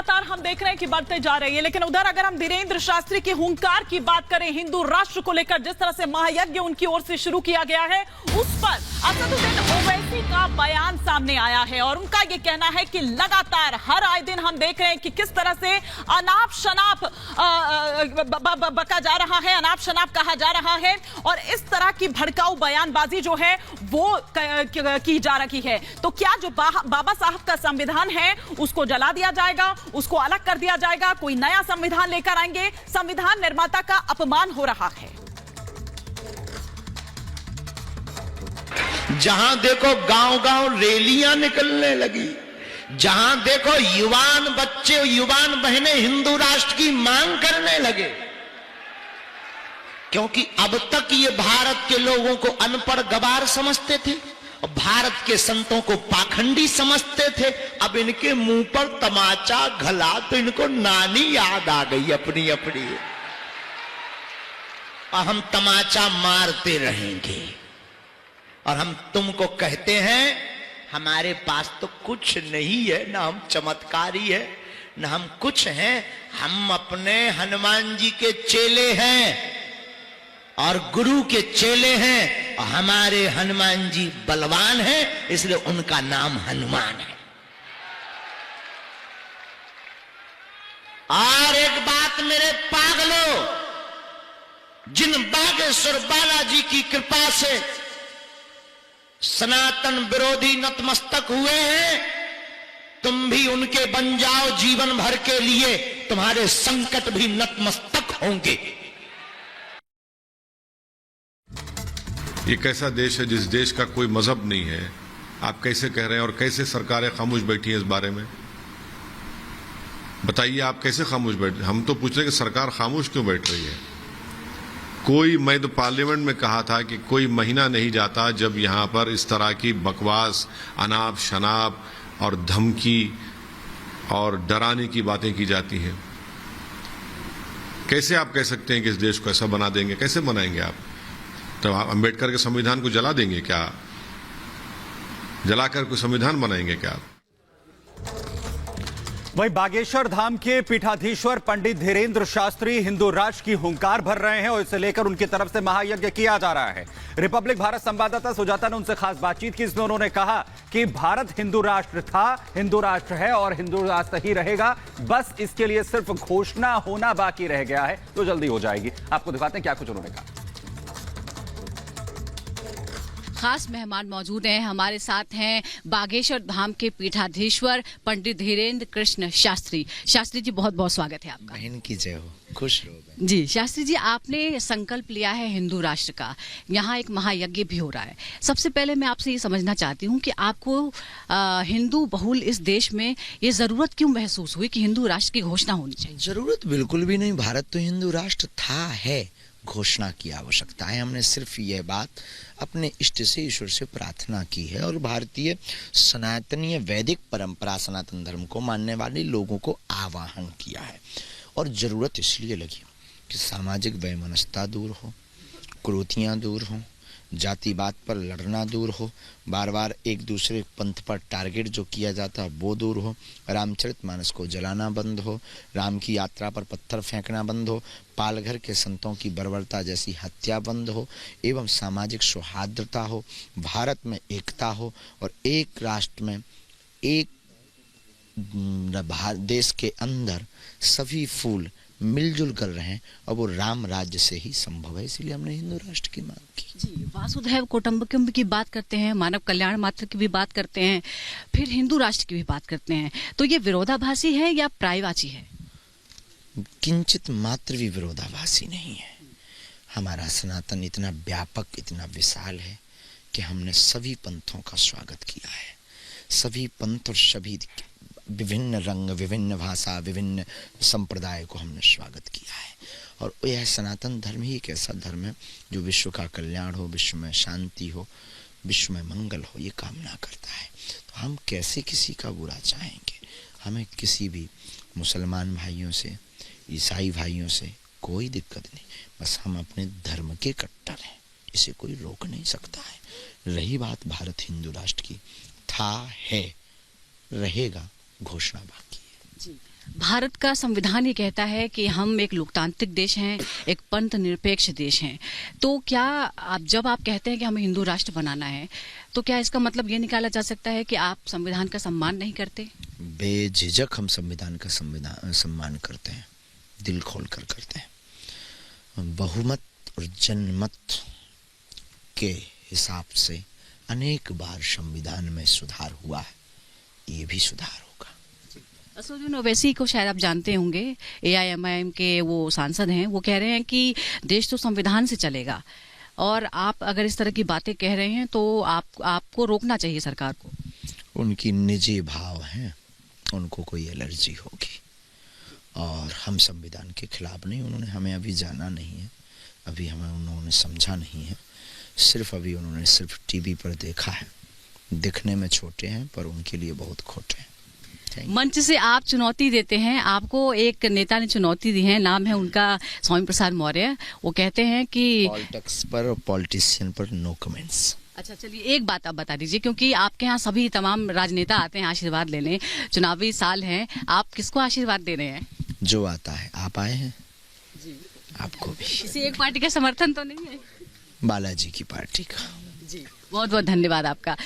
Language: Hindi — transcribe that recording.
लगातार हम देख रहे हैं कि बढ़ते जा रही है। लेकिन उधर अगर हम धीरेन्द्र शास्त्री के हुंकार की बात करें, हिंदू राष्ट्र को लेकर जिस तरह से महायज्ञ उनकी ओर से शुरू किया गया है, उस पर असदुद्दीन ओवैसी का बयान सामने आया है और उनका यह कहना है कि लगातार हर आए दिन हम देख रहे हैं कि किस तरह से अनाप शनाप बका जा रहा है, अनाप शनाप कहा जा रहा है और इस तरह की भड़काऊ बयानबाजी जो है वो की जा रही है। तो क्या जो बाबा साहब का संविधान है उसको जला दिया जाएगा, उसको अलग कर दिया जाएगा, कोई नया संविधान लेकर आएंगे? संविधान निर्माता का अपमान हो रहा है। जहां देखो गांव-गांव रैलियां निकलने लगी, जहां देखो युवान बच्चे युवान बहनें हिंदू राष्ट्र की मांग करने लगे, क्योंकि अब तक ये भारत के लोगों को अनपढ़ गवार समझते थे और भारत के संतों को पाखंडी समझते थे। अब इनके मुंह पर तमाचा घला तो इनको नानी याद आ गई अपनी अपनी, और हम तमाचा मारते रहेंगे। और हम तुमको कहते हैं हमारे पास तो कुछ नहीं है, ना हम चमत्कारी है ना हम कुछ हैं, हम अपने हनुमान जी के चेले हैं और गुरु के चेले हैं और हमारे हनुमान जी बलवान हैं, इसलिए उनका नाम हनुमान है। और एक बात मेरे पागलों, जिन बागेश्वर बालाजी की कृपा से सनातन विरोधी नतमस्तक हुए हैं, तुम भी उनके बन जाओ जीवन भर के लिए, तुम्हारे संकट भी नतमस्तक होंगे। ये कैसा देश है जिस देश का कोई मजहब नहीं है? आप कैसे कह रहे हैं और कैसे सरकारें खामोश बैठी हैं इस बारे में? बताइए आप कैसे खामोश बैठ? हम तो पूछ रहे हैं कि सरकार खामोश क्यों बैठ रही है? मैं तो पार्लियामेंट में कहा था कि कोई महीना नहीं जाता जब यहां पर इस तरह की बकवास, अनाप शनाप और धमकी और डराने की बातें की जाती हैं। कैसे आप कह सकते हैं कि इस देश को ऐसा बना देंगे? कैसे बनाएंगे आप? तो आप अंबेडकर के संविधान को जला देंगे क्या? जलाकर कोई संविधान बनाएंगे क्या आप? वहीं बागेश्वर धाम के पीठाधीश्वर पंडित धीरेन्द्र शास्त्री हिंदू राष्ट्र की हुंकार भर रहे हैं और इसे लेकर उनकी तरफ से महायज्ञ किया जा रहा है। रिपब्लिक भारत संवाददाता सुजाता ने उनसे खास बातचीत की, इसमें उन्होंने कहा कि भारत हिंदू राष्ट्र था, हिंदू राष्ट्र है और हिंदू राष्ट्र ही रहेगा, बस इसके लिए सिर्फ घोषणा होना बाकी रह गया है, तो जल्दी हो जाएगी। आपको दिखाते हैं क्या कुछ उन्होंने कहा। खास मेहमान मौजूद हैं, हमारे साथ हैं बागेश्वर धाम के पीठाधीश्वर पंडित धीरेन्द्र कृष्ण शास्त्री। शास्त्री जी बहुत बहुत स्वागत है आपका। बहन की जय हो, खुश रहो जी। शास्त्री जी, आपने संकल्प लिया है हिंदू राष्ट्र का, यहाँ एक महायज्ञ भी हो रहा है। सबसे पहले मैं आपसे ये समझना चाहती हूँ कि आपको हिंदू बहुल इस देश में ये जरूरत क्यों महसूस हुई कि हिंदू राष्ट्र की घोषणा होनी चाहिए? जरूरत बिल्कुल भी नहीं, भारत तो हिंदू राष्ट्र था, है, घोषणा की आवश्यकता है। हमने सिर्फ यह बात अपने इष्ट से, ईश्वर से प्रार्थना की है और भारतीय सनातनीय वैदिक परंपरा, सनातन धर्म को मानने वाले लोगों को आवाहन किया है। और जरूरत इसलिए लगी कि सामाजिक वैमनस्यता दूर हो, कुरीतियां दूर हो, जातिवाद पर लड़ना दूर हो, बार बार एक दूसरे पंथ पर टारगेट जो किया जाता है वो दूर हो, रामचरितमानस को जलाना बंद हो, राम की यात्रा पर पत्थर फेंकना बंद हो, पालघर के संतों की बर्बरता जैसी हत्या बंद हो, एवं सामाजिक सौहार्दता हो, भारत में एकता हो और एक राष्ट्र में एक देश के अंदर सभी फूल मिलजुल कर रहे हैं और वो राम राज्य से ही संभव है। इसलिए हमने हिंदू राष्ट्र की मांग की। जी, वासुधैव कुटुंबकम की बात करते हैं, मानव कल्याण मात्र की भी बात करते हैं, फिर हिंदू राष्ट्र की भी बात करते हैं, तो ये विरोधाभासी है या पर्यायवाची है? किंचित मात्र भी विरोधाभासी नहीं है। हमारा सनातन इतना व्यापक, इतना विशाल है कि हमने सभी पंथों का स्वागत किया है। सभी पंथ और सभी विभिन्न रंग, विभिन्न भाषा, विभिन्न संप्रदाय को हमने स्वागत किया है। और यह सनातन धर्म ही एक ऐसा धर्म है जो विश्व का कल्याण हो, विश्व में शांति हो, विश्व में मंगल हो, ये कामना करता है। तो हम कैसे किसी का बुरा चाहेंगे? हमें किसी भी मुसलमान भाइयों से, ईसाई भाइयों से कोई दिक्कत नहीं, बस हम अपने धर्म के कट्टर हैं, इसे कोई रोक नहीं सकता है। रही बात भारत हिंदू राष्ट्र की, था, है, रहेगा, घोषणा बाकी है। जी, भारत का संविधान ये कहता है कि हम एक लोकतांत्रिक देश हैं, एक पंथ निरपेक्ष देश हैं। तो क्या जब आप कहते हैं कि हमें हिंदू राष्ट्र बनाना है, तो क्या इसका मतलब ये निकाला जा सकता है कि आप संविधान का सम्मान नहीं करते? बेझिझक हम संविधान का सम्मान करते हैं, दिल खोल कर करते हैं। बहुमत और जनमत के हिसाब से अनेक बार संविधान में सुधार हुआ है, ये भी सुधार होगा। असदुद्दीन ओवैसी को शायद आप जानते होंगे, AIMIM के वो सांसद हैं। वो कह रहे हैं कि देश तो संविधान से चलेगा, और आप अगर इस तरह की बातें कह रहे हैं तो आपको रोकना चाहिए सरकार को। उनकी निजी भाव हैं, उनको कोई एलर्जी होगी, और हम संविधान के खिलाफ नहीं। उन्होंने हमें अभी जाना नहीं है, अभी हमें उन्होंने समझा नहीं है, सिर्फ अभी उन्होंने सिर्फ टीवी पर देखा है। दिखने में छोटे हैं पर उनके लिए बहुत खोटे हैं। मंच से आप चुनौती देते हैं, आपको एक नेता ने चुनौती दी है, नाम है उनका स्वामी प्रसाद मौर्य। वो कहते हैं कि पॉलिटिक्स पर और पॉलिटिशियन पर नो कमेंट्स। अच्छा, चलिए एक बात आप बता दीजिए, क्योंकि आपके यहाँ सभी तमाम राजनेता आते हैं आशीर्वाद लेने, चुनावी साल है, आप किसको आशीर्वाद दे रहे हैं? जो आता है। आप आए हैं जी, आपको भी किसी एक पार्टी का समर्थन तो नहीं है? बालाजी की पार्टी का। जी, बहुत बहुत धन्यवाद आपका।